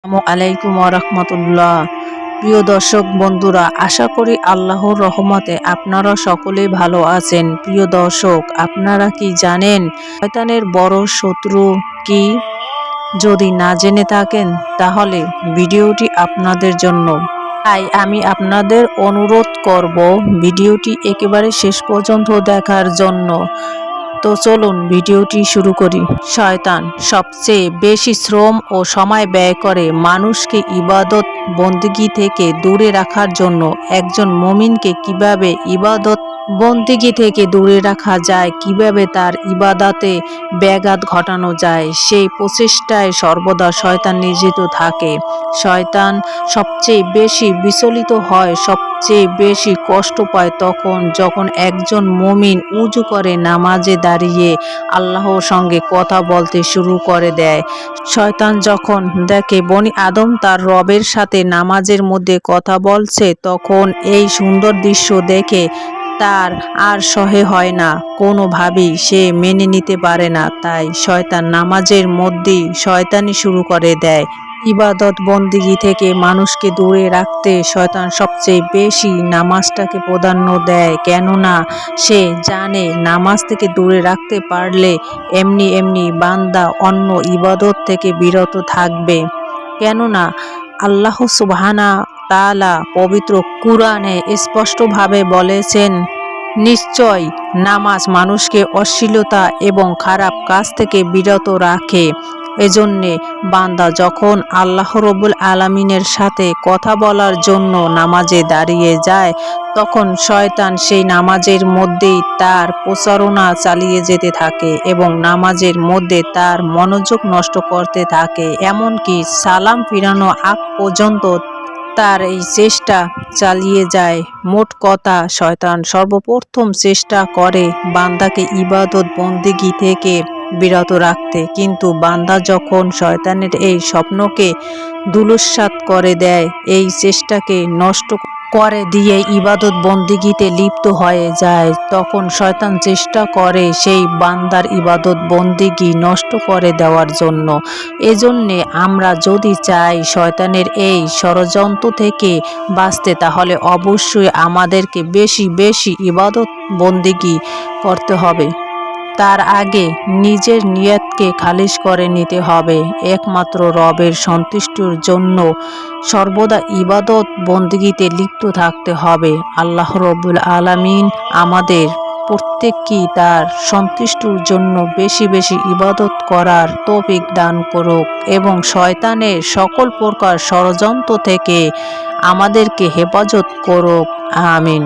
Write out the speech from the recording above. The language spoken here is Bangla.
আসসালামু আলাইকুম ওয়া রাহমাতুল্লাহ। প্রিয় দর্শক বন্ধুরা, আশা করি আল্লাহর রহমতে আপনারা সকলেই ভালো আছেন। প্রিয় দর্শক, আপনারা কি জানেন শয়তানের বড় শত্রু কি? যদি না জেনে থাকেন তাহলে ভিডিওটি আপনাদের জন্য। তাই আমি আপনাদের অনুরোধ করব ভিডিওটি একেবারে শেষ পর্যন্ত দেখার জন্য। তো চলুন ভিডিওটি শুরু করি। শয়তান সবচেয়ে বেশি শ্রম ও সময় ব্যয় করে মানুষকে ইবাদত বন্দেগী থেকে দূরে রাখার জন্য। একজন মুমিনকে কিভাবে ইবাদত বন্দেগী থেকে দূরে রাখা যায়, কিভাবে তার ইবাদাতে ব্যাঘাত ঘটানো যায়, সেই প্রচেষ্টায় সর্বদা শয়তান নিয়োজিত থাকে। শয়তান সবচেয়ে বেশি বিচলিত হয়, সবচেয়ে বেশি কষ্ট পায় যখন একজন মুমিন উজু করে নামাজে দাঁড়িয়ে আল্লাহর সঙ্গে কথা বলতে শুরু করে দেয়। শয়তান যখন দেখে বনি আদম তার রবের সাথে নামাজের মধ্যে কথা বলছে, তখন এই সুন্দর দৃশ্য দেখে তার আর সহ্য হয় না, কোনোভাবেই সে মেনে নিতে পারে না। তাই শয়তান নামাজের মধ্যেই শয়তানি শুরু করে দেয়। ইবাদত বন্দেগী থেকে মানুষকে দূরে রাখতে শয়তান সবচেয়ে বেশি নামাজটাকে প্রাধান্য দেয়, কেননা সে জানে নামাজ থেকে দূরে রাখতে পারলে এমনি বান্দা অন্য ইবাদত থেকে বিরত থাকবে। কেননা আল্লাহ সুবহানাহু তাআলা পবিত্র কুরআনে স্পষ্টভাবে বলেছেন, নিশ্চয় নামাজ মানুষকে অশ্লীলতা এবং খারাপ কাজ থেকে বিরত রাখে। এজন্যে বান্দা যখন আল্লাহ রব্বুল আলামিনের সাথে কথা বলার জন্য নামাজে দাঁড়িয়ে যায়, তখন শয়তান সেই নামাজের মধ্যেই তার প্রচারণা চালিয়ে যেতে থাকে এবং নামাজের মধ্যে তার মনোযোগ নষ্ট করতে থাকে। এমনকি সালাম ফিরানো আগ পর্যন্ত তার এই চেষ্টা চালিয়ে যায়। মোট কথা, শয়তান সর্বপ্রথম চেষ্টা করে বান্দাকে ইবাদত বন্দেগী থেকে বিরত রাখতে, কিন্তু বান্দা যখন শয়তানের এই স্বপ্নকে ধূলিসাৎ করে দেয়, এই চেষ্টাকে নষ্ট করে দিয়ে ইবাদত বন্দেগীতে লিপ্ত হয়ে যায়, তখন শয়তান চেষ্টা করে সেই বান্দার ইবাদত বন্দেগী নষ্ট করে দেওয়ার জন্য। এজন্যে আমরা যদি চাই শয়তানের এই ষড়যন্ত্র থেকে বাঁচতে, তাহলে অবশ্যই আমাদেরকে বেশি বেশি ইবাদত বন্দেগী করতে হবে। তার আগে নিজের নিয়তকে খালিস করে নিতে হবে। একমাত্র রবের সন্তুষ্টির জন্য সর্বদা ইবাদত বন্দেগীতে লিপ্ত থাকতে হবে। আল্লাহ রব্বুল আলামিন আমাদের প্রত্যেককেই তার সন্তুষ্টির জন্য বেশি বেশি ইবাদত করার তৌফিক দান করুক এবং শয়তানের সকল প্রকার ষড়যন্ত্র থেকে আমাদেরকে হেফাজত করুক। আমিন।